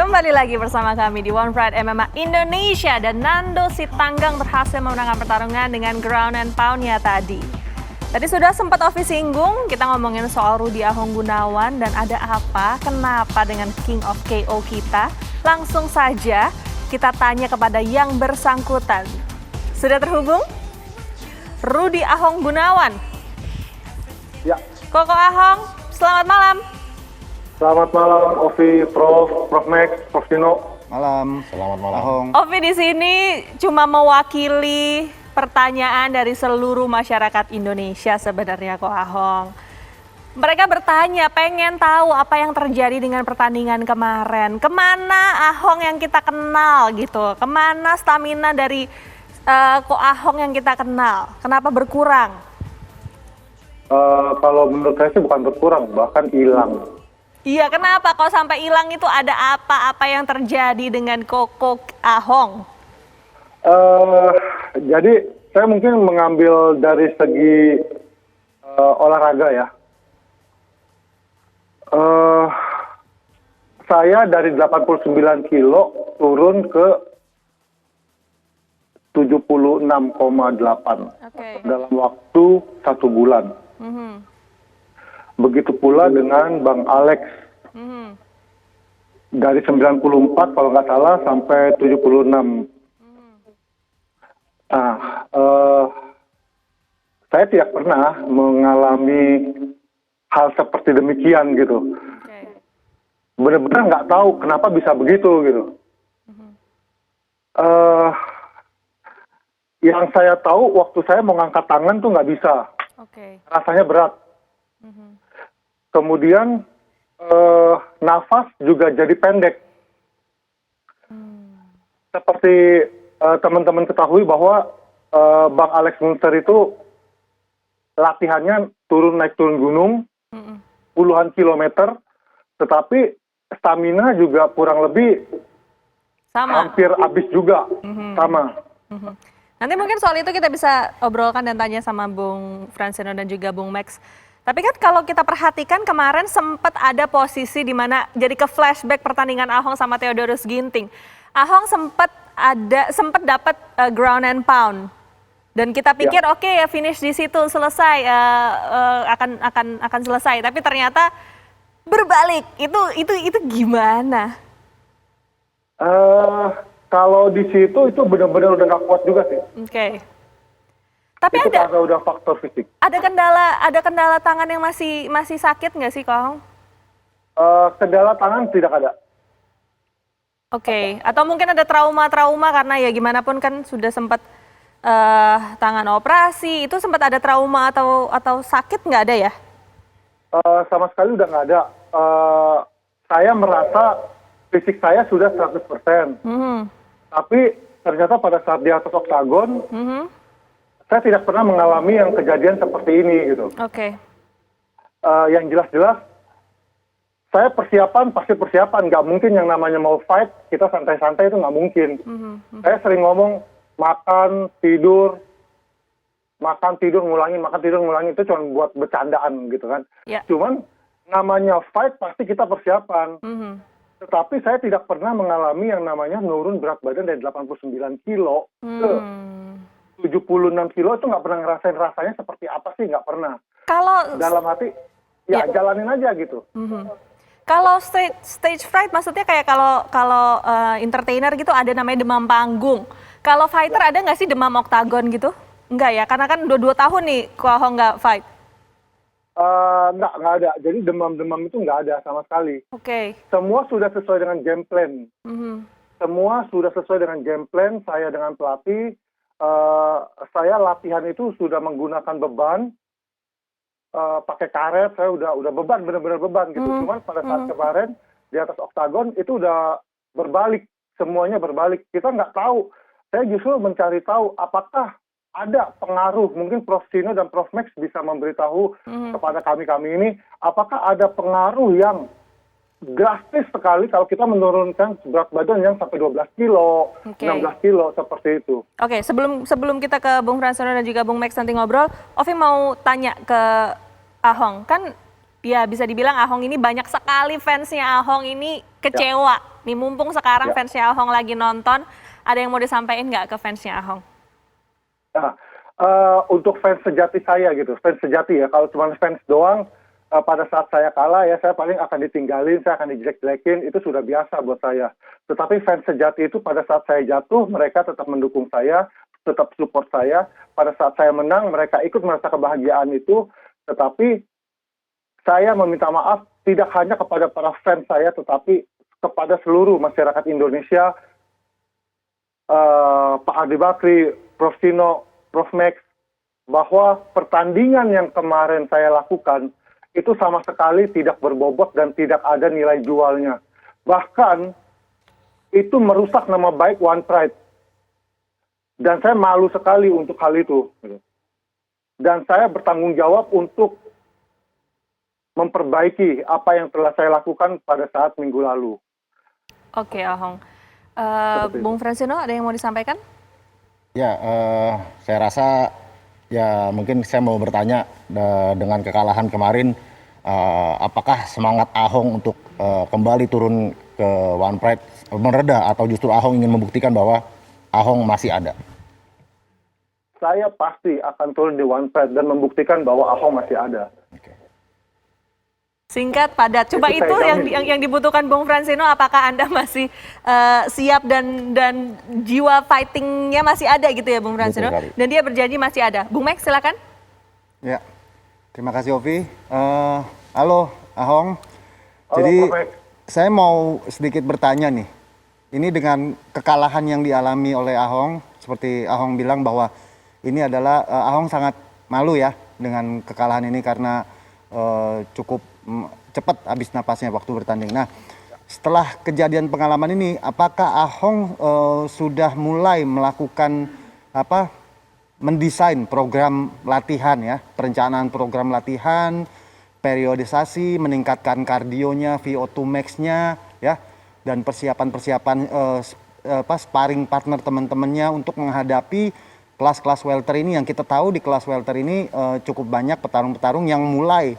Kembali lagi bersama kami di One Pride MMA Indonesia dan Nando Sitanggang berhasil memenangkan pertarungan dengan ground and pound-nya tadi. Tadi sudah sempat Ovi singgung, kita ngomongin soal Rudy Ahong Gunawan dan ada apa, kenapa dengan King of KO kita. Langsung saja kita tanya kepada yang bersangkutan. Sudah terhubung? Rudy Ahong Gunawan. Ya. Koko Ahong, selamat malam. Selamat malam, Ovi, Prof Max, Prof Dino. Malam, selamat malam. Ahong. Ovi di sini cuma mewakili pertanyaan dari seluruh masyarakat Indonesia sebenarnya kok Ahong. Mereka bertanya, pengen tahu apa yang terjadi dengan pertandingan kemarin. Kemana Ahong yang kita kenal gitu? Kemana stamina dari kok Ahong yang kita kenal? Kenapa berkurang? Kalau menurut saya sih bukan berkurang, bahkan hilang. Iya, kenapa kok sampai hilang itu, ada apa yang terjadi dengan Koko Ahong? Jadi saya mungkin mengambil dari segi olahraga ya. Saya dari 89 kilo turun ke 76,8 dalam waktu 1 bulan. Begitu pula dengan Bang Alex. Dari 94 kalau nggak salah sampai 76. Nah, saya tidak pernah mengalami hal seperti demikian gitu. Benar-benar nggak tahu kenapa bisa begitu gitu. Yang saya tahu waktu saya mau ngangkat tangan tuh nggak bisa. Rasanya berat. Kemudian nafas juga jadi pendek. Seperti teman-teman ketahui bahwa Bang Alex Munster itu latihannya naik turun gunung, puluhan kilometer, tetapi stamina juga kurang lebih hampir habis juga, sama. Nanti mungkin soal itu kita bisa obrolkan dan tanya sama Bung Fransino dan juga Bung Max. Tapi kan kalau kita perhatikan kemarin sempat ada posisi di mana jadi ke flashback pertandingan Ahong sama Theodorus Ginting. Ahong sempat dapat ground and pound. Dan kita pikir oke, ya finish di situ selesai, akan selesai. Tapi ternyata berbalik. Itu gimana? Kalau di situ itu benar-benar udah nggak kuat juga sih. Tapi itu karena udah faktor fisik. Ada kendala tangan yang masih sakit nggak sih, Kong? Kendala tangan tidak ada. Atau mungkin ada trauma karena ya gimana pun kan sudah sempat tangan operasi, itu sempat ada trauma atau sakit nggak ada ya? Sama sekali udah nggak ada. Saya merasa fisik saya sudah 100%. Tapi ternyata pada saat di atas oktagon, saya tidak pernah mengalami yang kejadian seperti ini gitu. Yang jelas-jelas, saya pasti persiapan. Nggak mungkin yang namanya mau fight, kita santai-santai itu nggak mungkin. Saya sering ngomong, makan, tidur, ngulangi, itu cuma buat bercandaan gitu kan. Cuman namanya fight pasti kita persiapan. Tetapi saya tidak pernah mengalami yang namanya nurun berat badan dari 89 kilo ke 76 kilo, itu nggak pernah ngerasain rasanya seperti apa sih, nggak pernah. Kalau dalam hati, jalanin aja gitu. Kalau stage fright maksudnya kayak kalau entertainer gitu ada namanya demam panggung. Kalau fighter ada nggak sih demam oktagon gitu? Enggak ya, karena kan udah 2 tahun nih Ko Ahong nggak fight. Nggak ada. Jadi demam-demam itu nggak ada sama sekali. Semua sudah sesuai dengan game plan. Semua sudah sesuai dengan game plan. Saya dengan pelatih, saya latihan itu sudah menggunakan beban, pakai karet. Saya udah beban, benar-benar beban gitu. Cuman pada saat kemarin di atas oktagon itu udah berbalik, semuanya berbalik. Kita nggak tahu. Saya justru mencari tahu apakah ada pengaruh, mungkin Prof Sino dan Prof Max bisa memberitahu kepada kami ini, apakah ada pengaruh yang drastis sekali kalau kita menurunkan berat badan yang sampai 12 kilo, 16 kilo, seperti itu. Sebelum kita ke Bung Fransino dan juga Bung Max nanti ngobrol, Ovi mau tanya ke Ahong, kan ya bisa dibilang Ahong ini banyak sekali fansnya Ahong ini kecewa. Nih mumpung sekarang fansnya Ahong lagi nonton, ada yang mau disampaikan nggak ke fansnya Ahong? Nah, untuk fans sejati saya gitu, fans sejati ya, kalau cuma fans doang, pada saat saya kalah ya saya paling akan ditinggalin, saya akan dijelek-jelekin, itu sudah biasa buat saya. Tetapi fans sejati itu pada saat saya jatuh, mereka tetap mendukung saya, tetap support saya. Pada saat saya menang, mereka ikut merasa kebahagiaan itu, tetapi saya meminta maaf tidak hanya kepada para fans saya, tetapi kepada seluruh masyarakat Indonesia, Pak Ardi Bakri, Prof. Tino, Prof. Max, bahwa pertandingan yang kemarin saya lakukan itu sama sekali tidak berbobot dan tidak ada nilai jualnya. Bahkan itu merusak nama baik One Pride. Dan saya malu sekali untuk hal itu. Dan saya bertanggung jawab untuk memperbaiki apa yang telah saya lakukan pada saat minggu lalu. Oke, Ahong. Bung Fransino, ada yang mau disampaikan? Ya, saya rasa ya mungkin saya mau bertanya dengan kekalahan kemarin, apakah semangat Ahong untuk kembali turun ke One Pride mereda atau justru Ahong ingin membuktikan bahwa Ahong masih ada? Saya pasti akan turun di One Pride dan membuktikan bahwa Ahong masih ada. Okay. Singkat, padat. Coba itu yang dibutuhkan Bung Fransino, apakah Anda masih siap dan jiwa fightingnya masih ada gitu ya Bung Fransino? Dan dia berjanji masih ada. Bung Max, silakan. Ya, terima kasih Ovi. Halo Ahong. Halo, Jadi Prof. saya mau sedikit bertanya nih. Ini dengan kekalahan yang dialami oleh Ahong, seperti Ahong bilang bahwa ini adalah Ahong sangat malu ya dengan kekalahan ini karena cukup cepat habis napasnya waktu bertanding. Nah, setelah kejadian pengalaman ini, apakah Ahong sudah mulai melakukan mendesain program latihan ya, perencanaan program latihan, periodisasi, meningkatkan kardionya, VO2 max-nya ya, dan persiapan-persiapan sparring partner teman-temannya untuk menghadapi kelas-kelas welter ini, yang kita tahu di kelas welter ini cukup banyak petarung-petarung yang mulai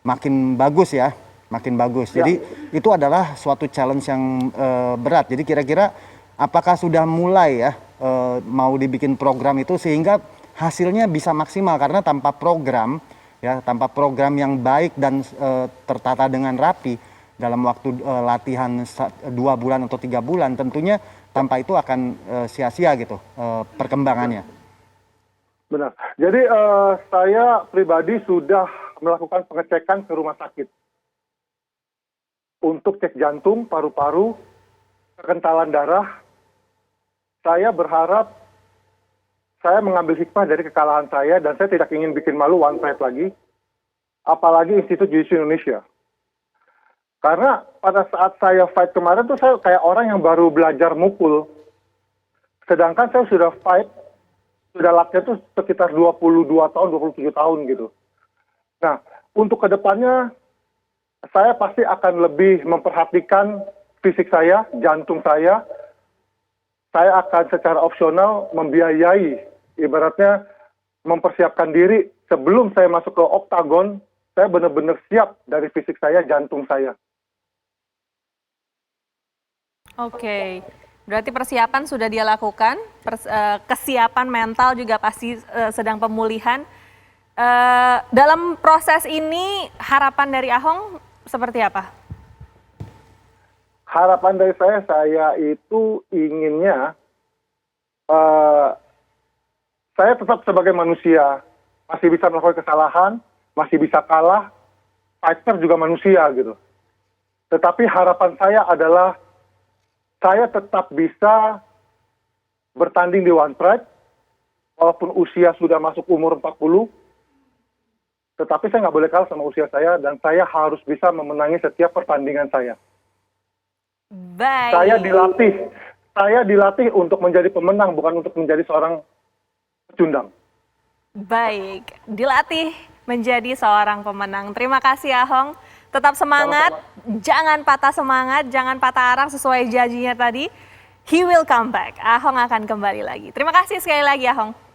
makin bagus ya, makin bagus. Jadi itu adalah suatu challenge yang berat. Jadi kira-kira apakah sudah mulai ya mau dibikin program itu sehingga hasilnya bisa maksimal, karena tanpa program ya, tanpa program yang baik dan tertata dengan rapi dalam waktu latihan 2 bulan atau 3 bulan, tentunya tanpa itu akan sia-sia gitu perkembangannya. Benar. Jadi saya pribadi sudah melakukan pengecekan ke rumah sakit untuk cek jantung, paru-paru, kekentalan darah. Saya berharap saya mengambil hikmah dari kekalahan saya dan saya tidak ingin bikin malu One Pride lagi, apalagi Institut Jiu-Jitsu Indonesia. Karena pada saat saya fight kemarin tuh saya kayak orang yang baru belajar mukul. Sedangkan saya sudah fight, sudah latihan tuh sekitar 22 tahun, 27 tahun gitu. Nah, untuk kedepannya saya pasti akan lebih memperhatikan fisik saya, jantung saya. Saya akan secara opsional membiayai, ibaratnya mempersiapkan diri sebelum saya masuk ke oktagon, saya benar-benar siap dari fisik saya, jantung saya. Oke, berarti persiapan sudah dia lakukan, kesiapan mental juga pasti sedang pemulihan. Dalam proses ini harapan dari Ahong seperti apa? Harapan dari saya itu inginnya saya tetap sebagai manusia, masih bisa melakukan kesalahan, masih bisa kalah, fighter juga manusia gitu. Tetapi harapan saya adalah saya tetap bisa bertanding di One Pride, walaupun usia sudah masuk umur 40, tetapi saya nggak boleh kalah sama usia saya, dan saya harus bisa memenangi setiap pertandingan saya. Baik. Saya dilatih untuk menjadi pemenang, bukan untuk menjadi seorang pecundang. Baik, dilatih menjadi seorang pemenang. Terima kasih Ahong, tetap semangat, jangan patah semangat, jangan patah arang sesuai janjinya tadi. He will come back, Ahong akan kembali lagi. Terima kasih sekali lagi Ahong.